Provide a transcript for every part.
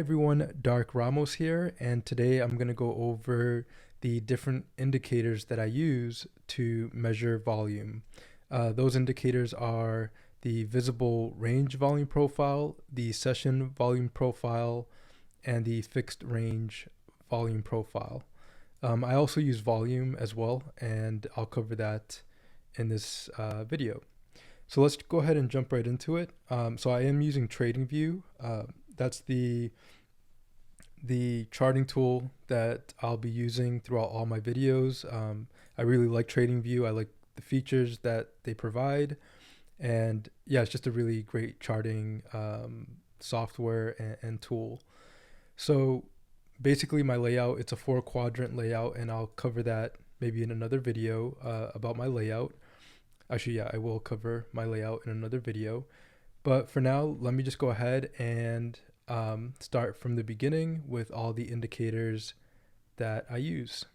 everyone, Dark Ramos here, and today I'm going to go over the different indicators that I use to measure volume. Those indicators are the visible range volume profile, the session volume profile, and the fixed range volume profile. I also use volume as well, and I'll cover that in this video. So let's go ahead and jump right into it. So I am using Tradingview. That's the charting tool that I'll be using throughout all my videos. I really like Tradingview. I like the features that they provide, and yeah, it's just a really great charting software and tool. So basically, my layout, it's a 4-quadrant layout, and I'll cover that maybe in another video about my layout. Actually, yeah, I will cover my layout in another video. But for now, let me just go ahead and start from the beginning with all the indicators that I use.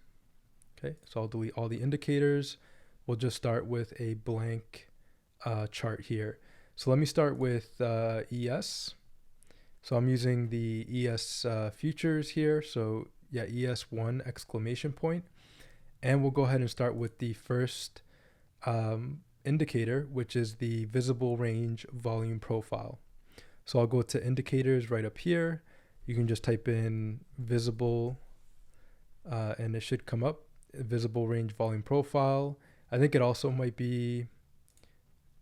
Okay, so I'll delete all the indicators. We'll just start with a blank chart here. So let me start with ES. So I'm using the ES futures here. So yeah, ES1 exclamation point. And we'll go ahead and start with the first indicator, which is the visible range volume profile. So I'll go to indicators right up here. You can just type in visible and it should come up, visible range volume profile. I think it also might be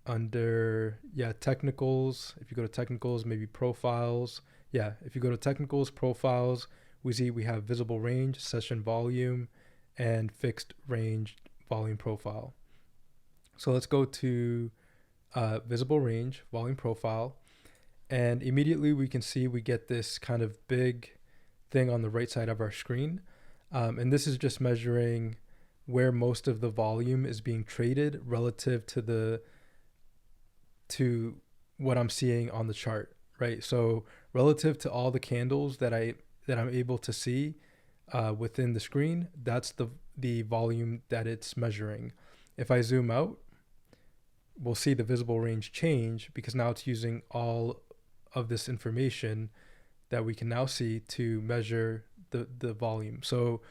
under, yeah, technicals. If you go to technicals, maybe profiles. Yeah, if you go to technicals, profiles, we see we have visible range, session volume, and fixed range volume profile. So let's go to visible range volume profile, and immediately we can see we get this kind of big thing on the right side of our screen. And this is just measuring where most of the volume is being traded relative to what I'm seeing on the chart, right? So relative to all the candles that I'm able to see within the screen, that's the volume that it's measuring. If I zoom out, we'll see the visible range change because now it's using all of this information that we can now see to measure the volume. So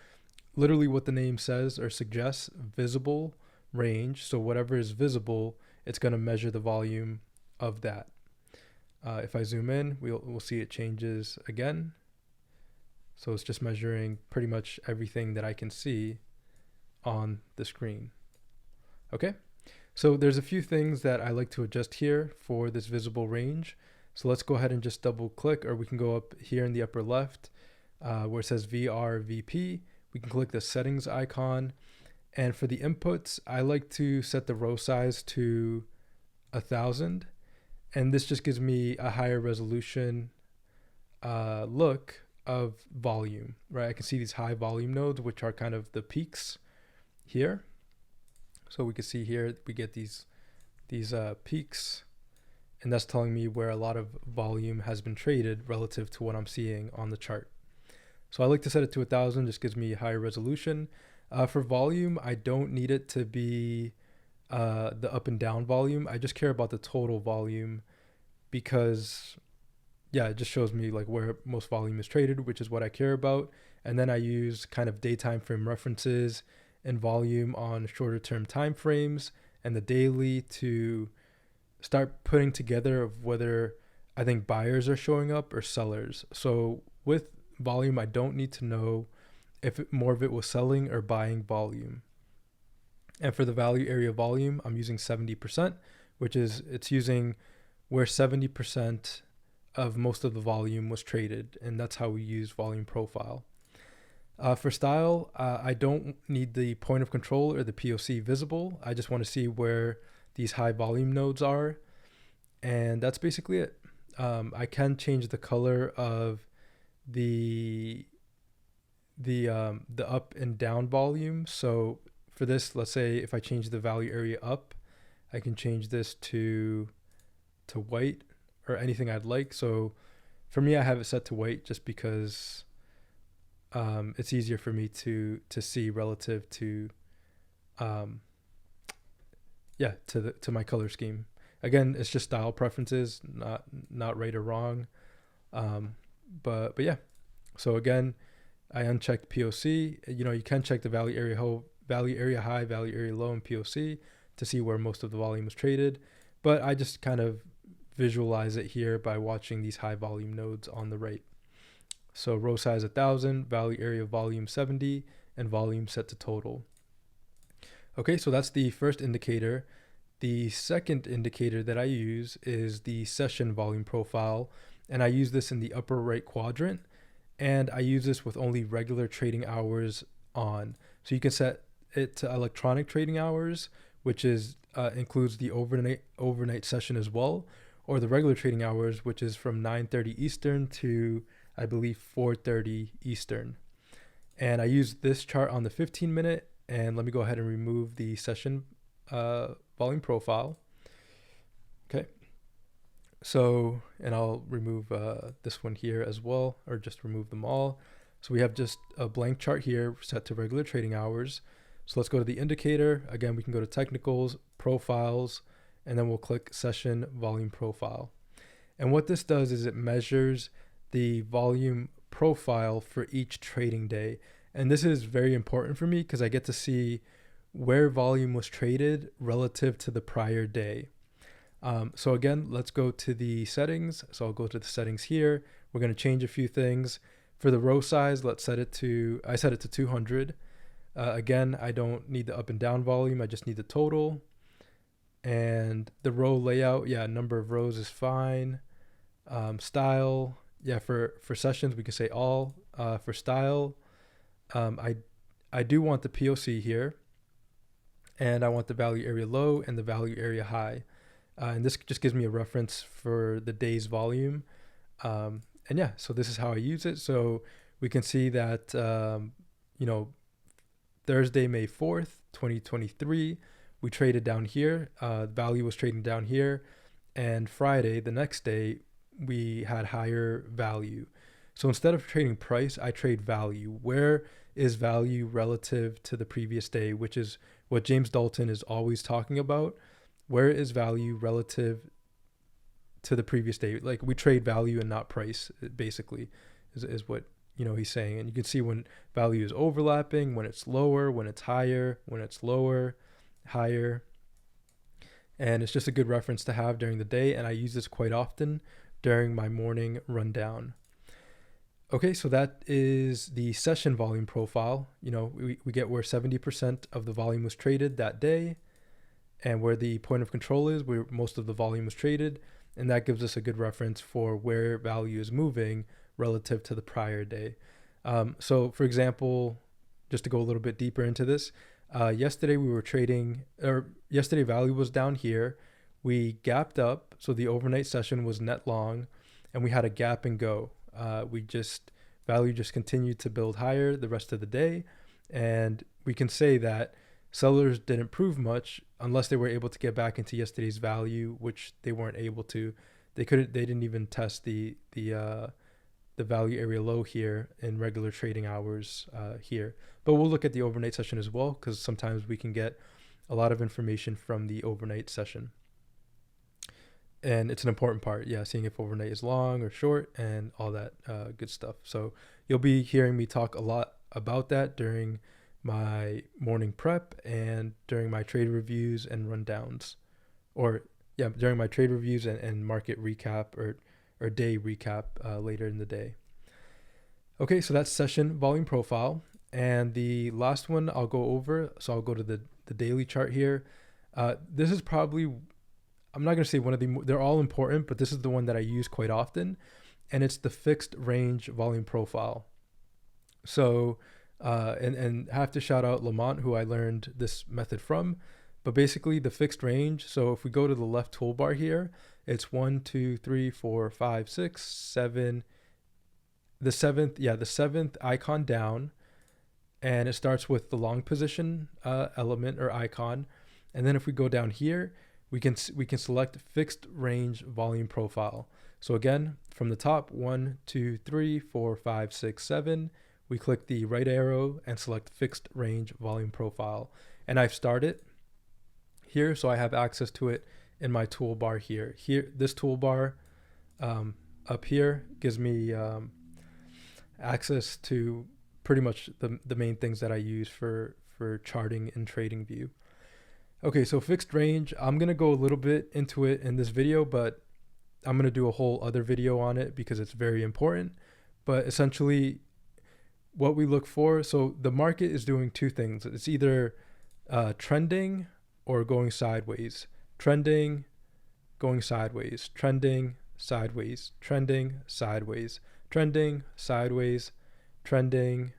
literally what the name says or suggests, visible range. So whatever is visible, it's going to measure the volume of that. If I zoom in, we'll see it changes again. So it's just measuring pretty much everything that I can see on the screen. Okay. So there's a few things that I like to adjust here for this visible range. So let's go ahead and just double click, or we can go up here in the upper left where it says VRVP. We can click the settings icon. And for the inputs, I like to set the row size to 1,000. And this just gives me a higher resolution look of volume, right? I can see these high volume nodes, which are kind of the peaks here. So we can see here, we get these peaks, and that's telling me where a lot of volume has been traded relative to what I'm seeing on the chart. So I like to set it to 1,000, just gives me higher resolution. For volume, I don't need it to be the up and down volume. I just care about the total volume because, yeah, it just shows me like where most volume is traded, which is what I care about. And then I use kind of daytime frame references and volume on shorter term time frames and the daily to start putting together of whether I think buyers are showing up or sellers. So with volume, I don't need to know if more of it was selling or buying volume. And for the value area volume, I'm using 70%, which is it's using where 70% of most of the volume was traded, and that's how we use volume profile. For style, I don't need the point of control or the POC visible. I just want to see where these high volume nodes are, and that's basically it. I can change the color of the up and down volume. So for this, let's say if I change the value area up, I can change this to white or anything I'd like. So for me, I have it set to white just because it's easier for me to see relative to to my color scheme. Again, it's just style preferences, not right or wrong. but yeah. So again, I unchecked POC. You can check the value area value area high, value area low in POC to see where most of the volume was traded. But I just kind of visualize it here by watching these high volume nodes on the right. So row size 1,000, value area volume 70, and volume set to total. Okay, so that's the first indicator. The second indicator that I use is the session volume profile, and I use this in the upper right quadrant, and I use this with only regular trading hours on. So you can set it to electronic trading hours, which is includes the overnight session as well, or the regular trading hours, which is from 9:30 Eastern to I believe 4:30 Eastern. And I use this chart on the 15-minute, and let me go ahead and remove the session volume profile. Okay. So, and I'll remove this one here as well, or just remove them all. So we have just a blank chart here set to regular trading hours. So let's go to the indicator. Again, we can go to technicals, profiles, and then we'll click session volume profile. And what this does is it measures the volume profile for each trading day. And this is very important for me because I get to see where volume was traded relative to the prior day. So again, let's go to the settings. So I'll go to the settings here. We're going to change a few things. For the row size, I set it to 200. Again, I don't need the up and down volume. I just need the total. And the row layout, number of rows is fine. Style, for sessions, we can say all. For style, I do want the POC here. And I want the value area low and the value area high. And this just gives me a reference for the day's volume. So this is how I use it. So we can see that, Thursday, May 4th, 2023, we traded down here. Value was trading down here. And Friday, the next day, we had higher value. So instead of trading price, I trade value. Where is value relative to the previous day, which is what James Dalton is always talking about. Where is value relative to the previous day? Like we trade value and not price, basically, is what he's saying. And you can see when value is overlapping, when it's lower, when it's higher, when it's lower, higher. And it's just a good reference to have during the day. And I use this quite often during my morning rundown. Okay, so that is the session volume profile. We get where 70% of the volume was traded that day and where the point of control is, where most of the volume was traded. And that gives us a good reference for where value is moving relative to the prior day. So for example, just to go a little bit deeper into this, yesterday value was down here. We gapped up. So the overnight session was net long and we had a gap and go. Value just continued to build higher the rest of the day. And we can say that sellers didn't prove much unless they were able to get back into yesterday's value, which they weren't able to. They didn't even test the value area low here in regular trading hours here. But we'll look at the overnight session as well, because sometimes we can get a lot of information from the overnight session. And it's an important part, seeing if overnight is long or short and all that good stuff. So you'll be hearing me talk a lot about that during my morning prep and during my trade reviews and rundowns, during my trade reviews and market recap or day recap later in the day. Okay, so that's session volume profile. And the last one I'll go over, so I'll go to the daily chart here. This is probably, I'm not going to say they're all important, but this is the one that I use quite often, and it's the fixed range volume profile. So, and have to shout out Lamont, who I learned this method from, but basically the fixed range. So if we go to the left toolbar here, it's 1, 2, 3, 4, 5, 6, 7, the seventh icon down, and it starts with the long position element or icon. And then if we go down here, we can select fixed range volume profile. So again, from the top, 1, 2, 3, 4, 5, 6, 7, we click the right arrow and select fixed range volume profile. And I've started here, so I have access to it in my toolbar here. This toolbar up here gives me access to pretty much the main things that I use for charting in TradingView. Okay, so fixed range, I'm going to go a little bit into it in this video, but I'm going to do a whole other video on it because it's very important. But essentially, what we look for, so the market is doing two things. It's either trending or going sideways. Trending, going sideways. Trending, sideways. Trending, sideways. Trending, sideways. Trending,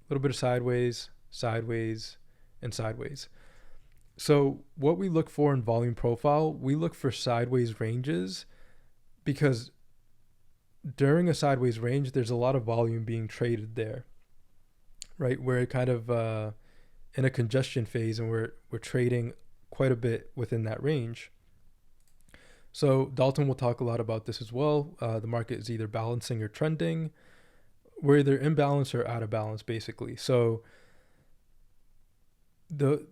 a little bit of sideways, sideways, and sideways. So what we look for in volume profile, we look for sideways ranges because during a sideways range, there's a lot of volume being traded there, right? We're kind of in a congestion phase and we're trading quite a bit within that range. So Dalton will talk a lot about this as well. The market is either balancing or trending. We're either in balance or out of balance, basically. So the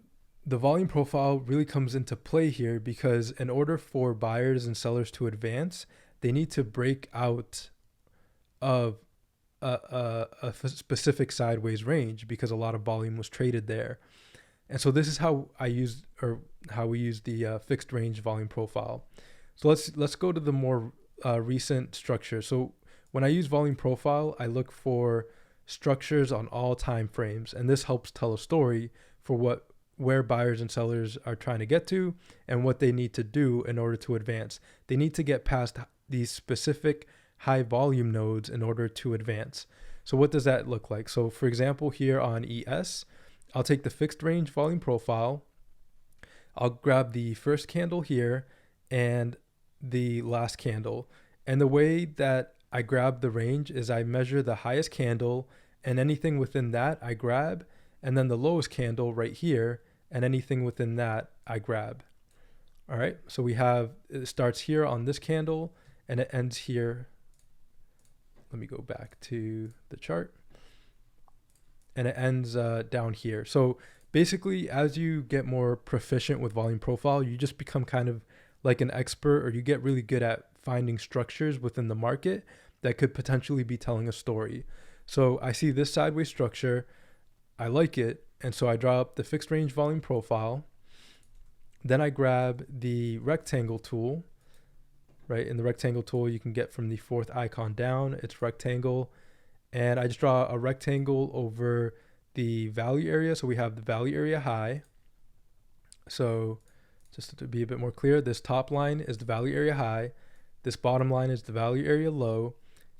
volume profile really comes into play here because in order for buyers and sellers to advance, they need to break out of a specific sideways range because a lot of volume was traded there. And so this is how we use the fixed range volume profile. So let's go to the more recent structure. So when I use volume profile, I look for structures on all time frames, and this helps tell a story for where buyers and sellers are trying to get to and what they need to do in order to advance. They need to get past these specific high volume nodes in order to advance. So what does that look like? So for example, here on ES, I'll take the fixed range volume profile. I'll grab the first candle here and the last candle. And the way that I grab the range is I measure the highest candle and anything within that I grab, and then the lowest candle right here and anything within that I grab. All right, so it starts here on this candle and it ends here. Let me go back to the chart. And it ends down here. So basically, as you get more proficient with volume profile, you just become kind of like an expert, or you get really good at finding structures within the market that could potentially be telling a story. So I see this sideways structure, I like it, and so I draw up the fixed range volume profile. Then I grab the rectangle tool, right? In the rectangle tool, you can get from the fourth icon down, it's rectangle. And I just draw a rectangle over the value area. So we have the value area high. So just to be a bit more clear, this top line is the value area high. This bottom line is the value area low.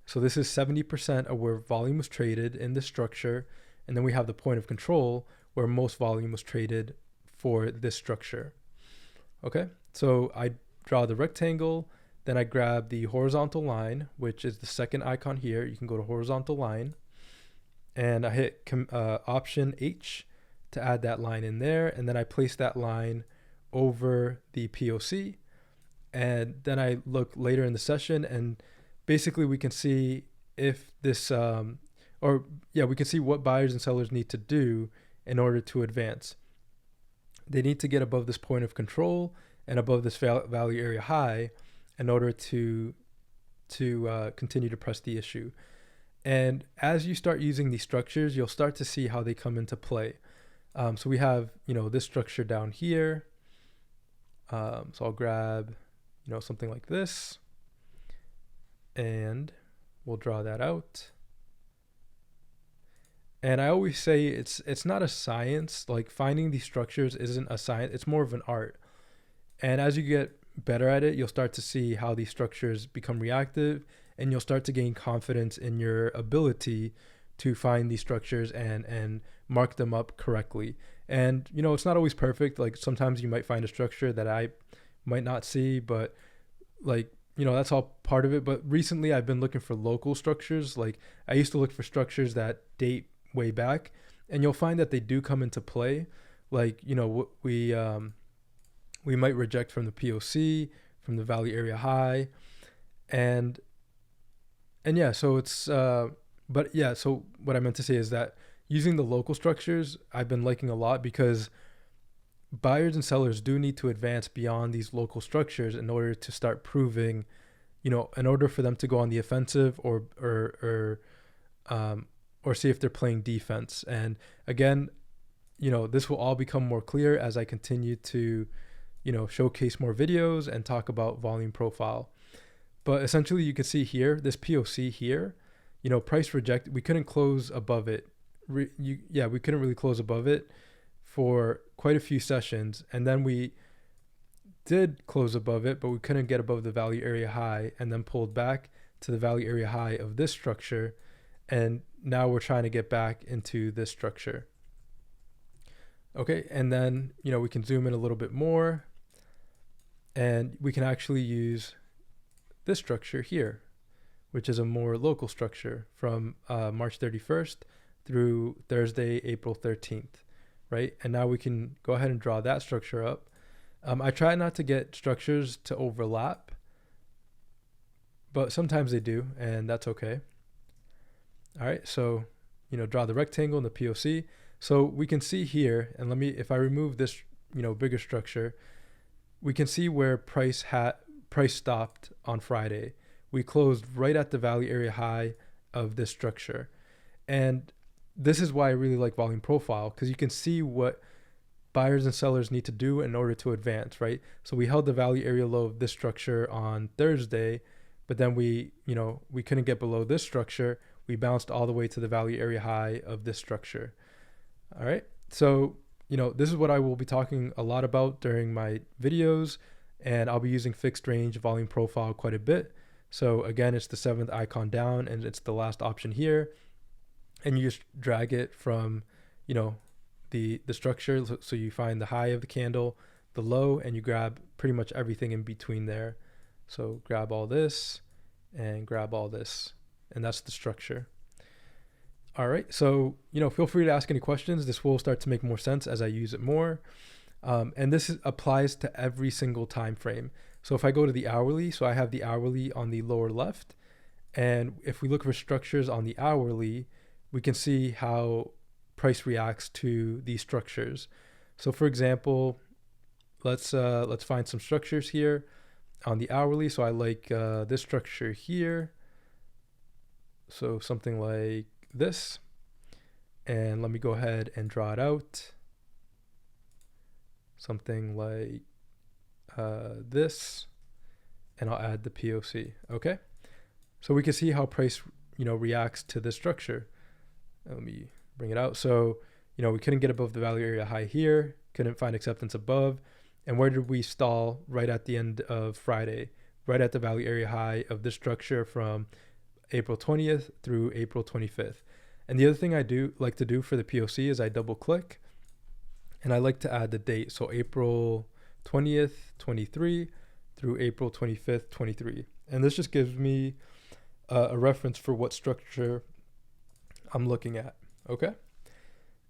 So this is 70% of where volume was traded in this structure. And then we have the point of control where most volume was traded for this structure. Okay, so I draw the rectangle, then I grab the horizontal line, which is the second icon here. You can go to horizontal line, and I hit Option H to add that line in there, and then I place that line over the POC, and then I look later in the session, and basically we can see if this, we can see what buyers and sellers need to do in order to advance. They need to get above this point of control and above this value area high in order to continue to press the issue. And as you start using these structures, you'll start to see how they come into play. So we have, this structure down here. So I'll grab, something like this, and we'll draw that out. And I always say it's not a science. Like, finding these structures isn't a science. It's more of an art. And as you get better at it, you'll start to see how these structures become reactive, and you'll start to gain confidence in your ability to find these structures and mark them up correctly. And, it's not always perfect. Like, sometimes you might find a structure that I might not see, but that's all part of it. But recently I've been looking for local structures. Like, I used to look for structures that date way back, and you'll find that they do come into play. Like, we might reject from the POC, from the value area high, and yeah, so it's so what I meant to say is that using the local structures I've been liking a lot, because buyers and sellers do need to advance beyond these local structures in order to start proving in order for them to go on the offensive um, or see if they're playing defense. And again, this will all become more clear as I continue to, showcase more videos and talk about volume profile. But essentially you can see here, this POC here, price reject, we couldn't close above it. We couldn't really close above it for quite a few sessions. And then we did close above it, but we couldn't get above the value area high, and then pulled back to the value area high of this structure. And now we're trying to get back into this structure. Okay, and then, we can zoom in a little bit more, and we can actually use this structure here, which is a more local structure from March 31st through Thursday, April 13th, right? And now we can go ahead and draw that structure up. I try not to get structures to overlap, but sometimes they do, and that's okay. All right, so, draw the rectangle in the POC. So we can see here, and if I remove this, bigger structure, we can see where price stopped on Friday. We closed right at the value area high of this structure. And this is why I really like volume profile, because you can see what buyers and sellers need to do in order to advance, right? So we held the value area low of this structure on Thursday, but then we couldn't get below this structure. We bounced all the way to the value area high of this structure. All right. So, this is what I will be talking a lot about during my videos, and I'll be using fixed range volume profile quite a bit. So again, it's the 7th icon down, and it's the last option here. And you just drag it from, the structure. So you find the high of the candle, the low, and you grab pretty much everything in between there. So grab all this and grab all this, and that's the structure. All right. So, feel free to ask any questions. This will start to make more sense as I use it more. And this applies to every single time frame. So if I go to the hourly, so I have the hourly on the lower left. And if we look for structures on the hourly, we can see how price reacts to these structures. So for example, let's find some structures here on the hourly. So I like this structure here. So something like this. And let me go ahead and draw it out. Something like this. And I'll add the POC. Okay. So we can see how price, reacts to this structure. Let me bring it out. So, we couldn't get above the value area high here, couldn't find acceptance above. And where did we stall? Right at the end of Friday, right at the value area high of this structure from April 20th through April 25th. And the other thing I like to do for the POC is I double click and I like to add the date. So April 20th, 23 through April 25th, 23. And this just gives me a reference for what structure I'm looking at. Okay.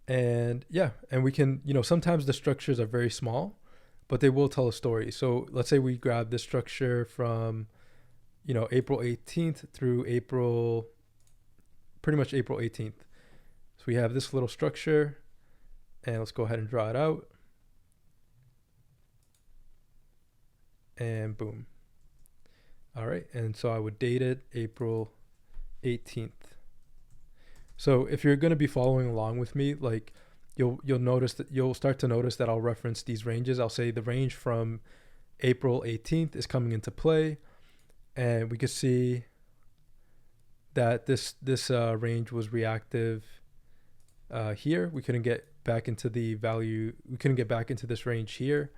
And and we can, sometimes the structures are very small, but they will tell a story. So let's say we grab this structure from, April 18th through pretty much April 18th. So we have this little structure, and let's go ahead and draw it out. And boom. All right. And so I would date it April 18th. So if you're going to be following along with me, like you'll notice that you'll start to notice that I'll reference these ranges. I'll say the range from April 18th is coming into play, and we can see that this range was reactive here. We couldn't get back into the value. We couldn't get back into this range here.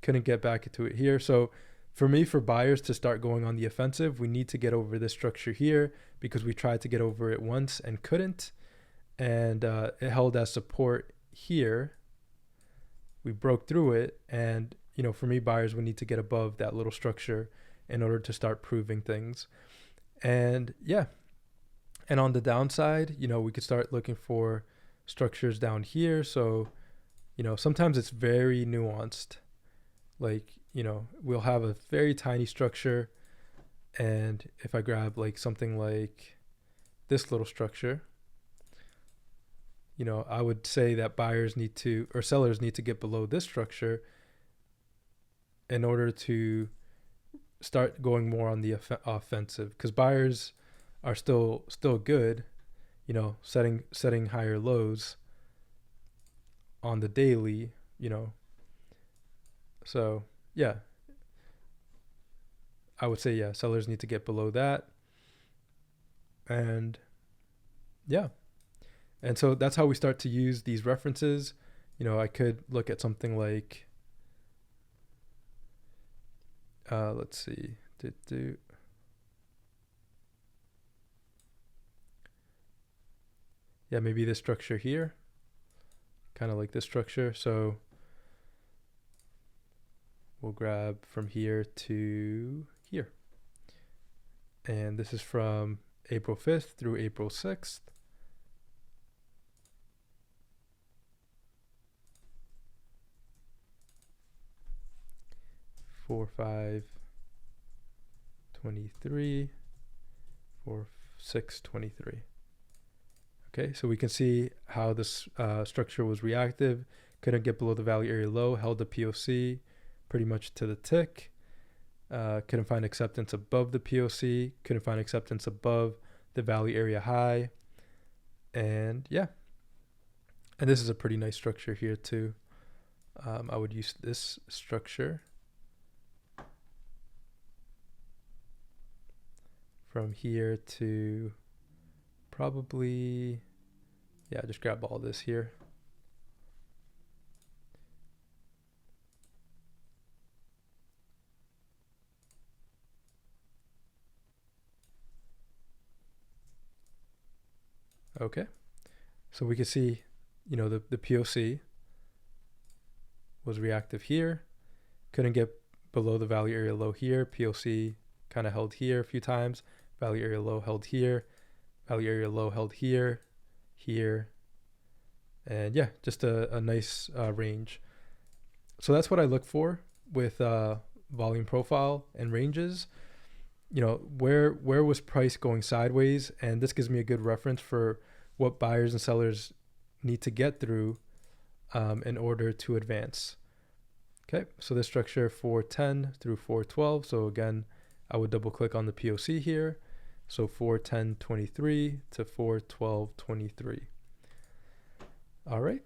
Couldn't get back into it here. So for me, for buyers to start going on the offensive, we need to get over this structure here because we tried to get over it once and couldn't. And it held as support here. We broke through it. And, for me, buyers would need to get above that little structure in order to start proving things. And and on the downside, we could start looking for structures down here. So, sometimes it's very nuanced. Like, we'll have a very tiny structure. And if I grab like something like this little structure, I would say that sellers need to get below this structure in order to start going more on the offensive, because buyers are still good, setting higher lows on the daily. So yeah, I would say, yeah, sellers need to get below that. And yeah, and so that's how we start to use these references. I could look at something like, let's see, yeah, maybe this structure here, kind of like this structure. So we'll grab from here to here. And this is from April 5th through April 6th. Four, 5, 23, 4, 6, 23. Okay, so we can see how this structure was reactive. Couldn't get below the value area low, held the POC pretty much to the tick. Couldn't find acceptance above the POC. Couldn't find acceptance above the value area high. And yeah, and this is a pretty nice structure here too. I would use this structure from here to probably, yeah, just grab all this here. Okay, so we can see, the POC was reactive here. Couldn't get below the value area low here. POC kind of held here a few times. Value area low held here. Value area low held here, here. And yeah, just a nice range. So that's what I look for with volume profile and ranges. Where was price going sideways? And this gives me a good reference for what buyers and sellers need to get through in order to advance. Okay, so this structure 410 through 412. So again, I would double click on the POC here. So 410.23 to 412.23. All right,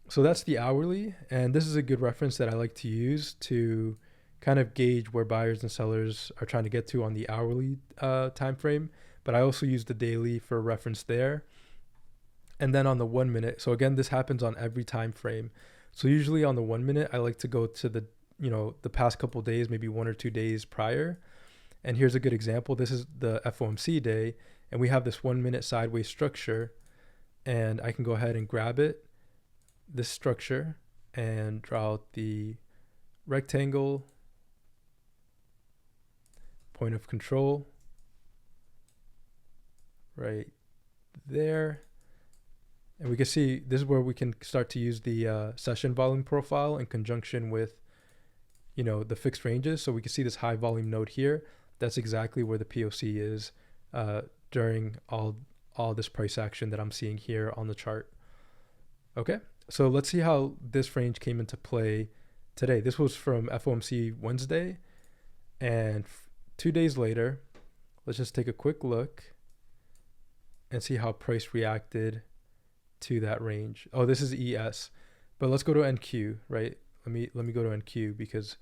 so that's the hourly, and this is a good reference that I like to use to kind of gauge where buyers and sellers are trying to get to on the hourly time frame. But I also use the daily for reference there. And then on the 1 minute, so again, this happens on every time frame. So usually on the 1 minute, I like to go to the past couple days, maybe 1 or 2 days prior. And here's a good example. This is the FOMC day, and we have this 1 minute sideways structure, and I can go ahead and grab it, this structure, and draw out the rectangle, point of control right there. And we can see this is where we can start to use the session volume profile in conjunction with, the fixed ranges. So we can see this high volume node here. That's exactly where the POC is during all this price action that I'm seeing here on the chart. Okay, so let's see how this range came into play today. This was from FOMC Wednesday, and 2 days later, let's just take a quick look and see how price reacted to that range. Oh, this is ES, but let's go to NQ, right? Let me go to NQ because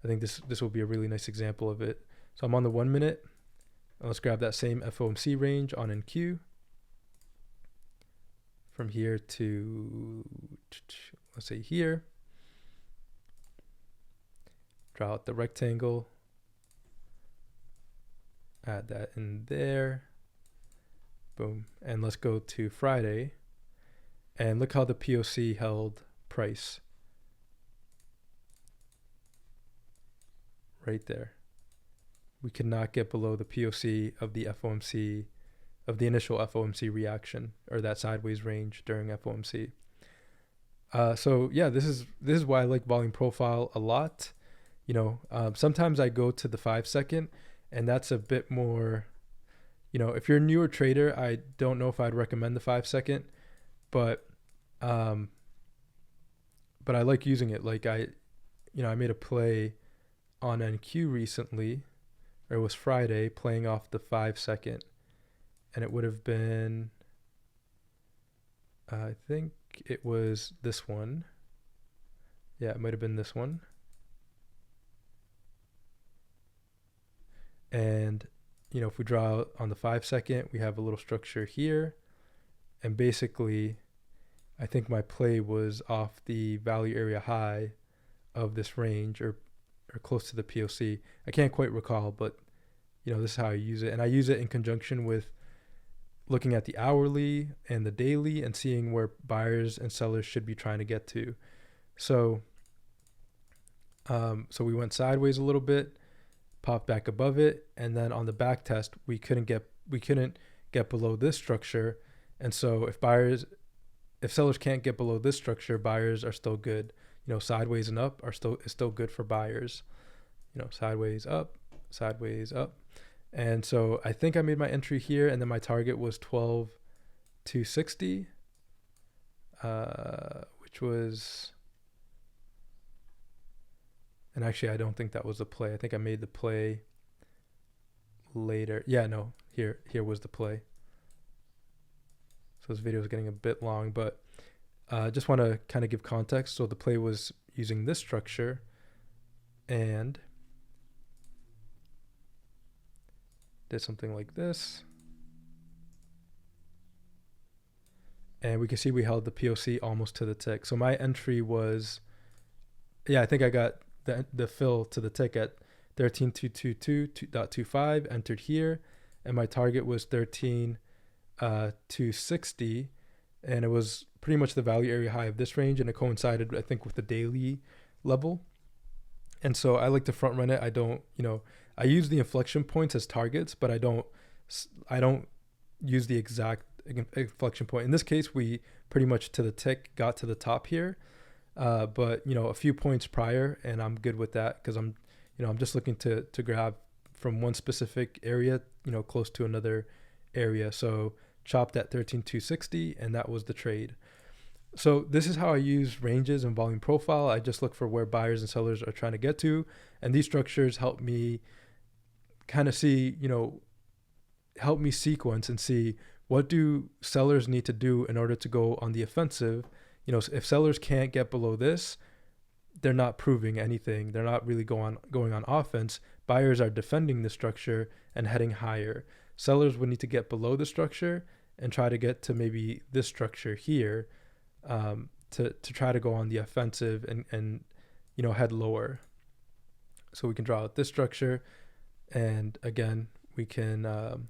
I think this will be a really nice example of it. So I'm on the 1 minute. Let's grab that same FOMC range on NQ. From here to, let's say here. Draw out the rectangle. Add that in there. Boom. And let's go to Friday. And look how the POC held price. Right there. We could not get below the POC of the FOMC, of the initial FOMC reaction, or that sideways range during FOMC. So yeah, this is why I like volume profile a lot. Sometimes I go to the 5 second, and that's a bit more, if you're a newer trader, I don't know if I'd recommend the 5 second, but I like using it. Like I made a play on NQ recently, or it was Friday, playing off the 5 second, and it would have been, I think it was this one. Yeah, it might have been this one. And, if we draw on the 5 second, we have a little structure here. And basically, I think my play was off the value area high of this range, or close to the POC. I can't quite recall, but, this is how I use it. And I use it in conjunction with looking at the hourly and the daily and seeing where buyers and sellers should be trying to get to. So, so we went sideways a little bit, popped back above it, and then on the back test we couldn't get below this structure. And so if sellers can't get below this structure, buyers are still good. Sideways and up is still good for buyers. Sideways up. And so I think I made my entry here, and then my target was 12,260, which was, and actually I don't think that was the play. I think I made the play later. Yeah, no, here was the play. So this video is getting a bit long, but just want to kind of give context. So the play was using this structure, and did something like this. And we can see we held the POC almost to the tick. So my entry was, I think I got the fill to the tick at 13,222.25, entered here, and my target was 13,260, and it was pretty much the value area high of this range, and it coincided, I think, with the daily level. And so I like to front run it. I don't, I use the inflection points as targets, but I don't use the exact inflection point. In this case, we pretty much to the tick got to the top here, but a few points prior, and I'm good with that because I'm just looking to grab from one specific area, close to another area. So chopped at 13,260, and that was the trade. So this is how I use ranges and volume profile. I just look for where buyers and sellers are trying to get to, and these structures help me kind of see, help me sequence and see what do sellers need to do in order to go on the offensive. If sellers can't get below this, they're not proving anything. They're not really going on offense. Buyers are defending the structure and heading higher. Sellers would need to get below the structure and try to get to maybe this structure here, to try to go on the offensive and head lower. So we can draw out this structure, and again we can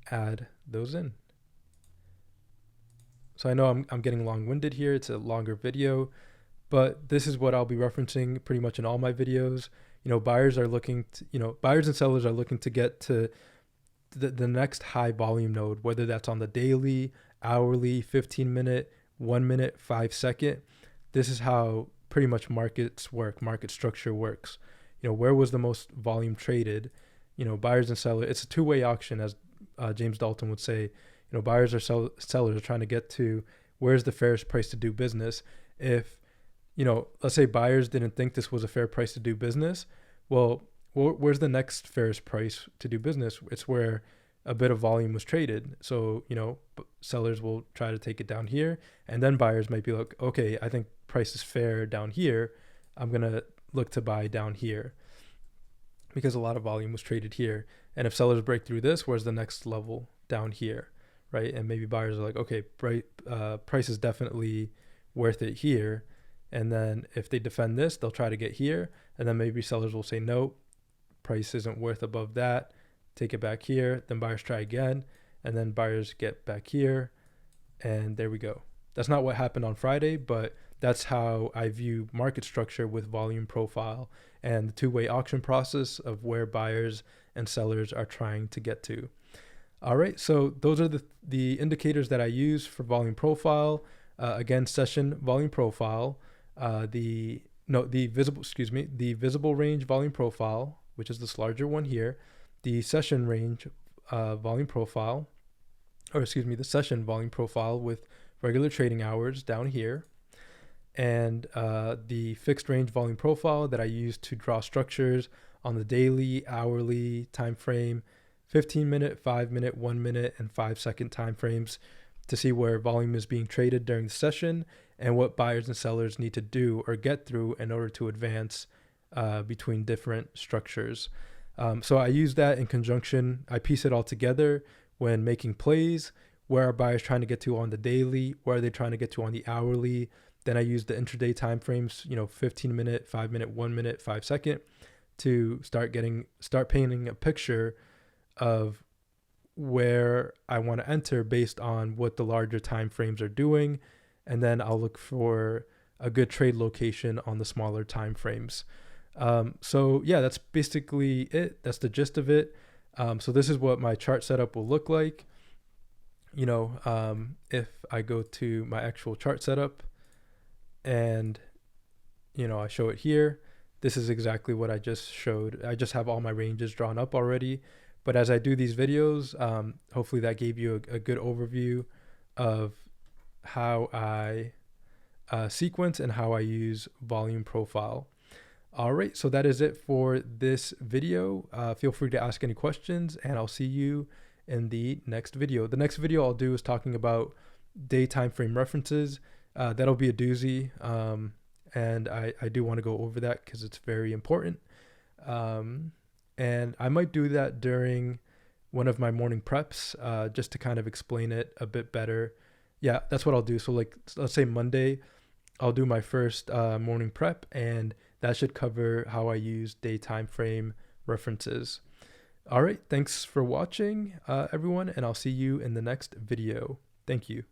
add those in. So I know I'm getting long-winded here. It's a longer video, but this is what I'll be referencing pretty much in all my videos. Buyers and sellers are looking to get to the next high volume node, whether that's on the daily, hourly, 15-minute, 1 minute, 5 second. This is how pretty much market structure works. Where was the most volume traded? Buyers and sellers. It's a two-way auction, as James Dalton would say. Buyers or sellers are trying to get to where's the fairest price to do business. If, let's say buyers didn't think this was a fair price to do business, well, where's the next fairest price to do business? It's where a bit of volume was traded. So, sellers will try to take it down here, and then buyers might be like, okay, I think price is fair down here. I'm going to look to buy down here because a lot of volume was traded here. And if sellers break through this, where's the next level? Down here, right? And maybe buyers are like, okay, price is definitely worth it here. And then if they defend this, they'll try to get here. And then maybe sellers will say, no, price isn't worth above that. Take it back here. Then buyers try again. And then buyers get back here. And there we go. That's not what happened on Friday, but that's how I view market structure with volume profile and the two-way auction process of where buyers and sellers are trying to get to. All right, so those are the indicators that I use for volume profile. Again, session volume profile, the visible range volume profile, which is this larger one here, the session range volume profile, the session volume profile with regular trading hours down here, and the fixed range volume profile that I use to draw structures on the daily, hourly time frame, 15-minute, 5-minute, 1-minute, and 5-second time frames to see where volume is being traded during the session and what buyers and sellers need to do or get through in order to advance between different structures. So I use that in conjunction. I piece it all together when making plays. Where are buyers trying to get to on the daily? Where are they trying to get to on the hourly? Then I use the intraday time frames, 15-minute, 5-minute, 1-minute, 5-second, to start painting a picture of where I want to enter based on what the larger time frames are doing. And then I'll look for a good trade location on the smaller time frames. So yeah, that's basically it. That's the gist of it. So this is what my chart setup will look like. If I go to my actual chart setup and, I show it here, this is exactly what I just showed. I just have all my ranges drawn up already. But as I do these videos, hopefully that gave you a good overview of how I sequence and how I use volume profile. All right, so that is it for this video. Feel free to ask any questions, and I'll see you in the next video. The next video I'll do is talking about day time frame references. That'll be a doozy, and I do want to go over that because it's very important. And I might do that during one of my morning preps, just to kind of explain it a bit better. Yeah, that's what I'll do. So let's say Monday, I'll do my first morning prep, and that should cover how I use day time frame references. All right, thanks for watching, everyone, and I'll see you in the next video. Thank you.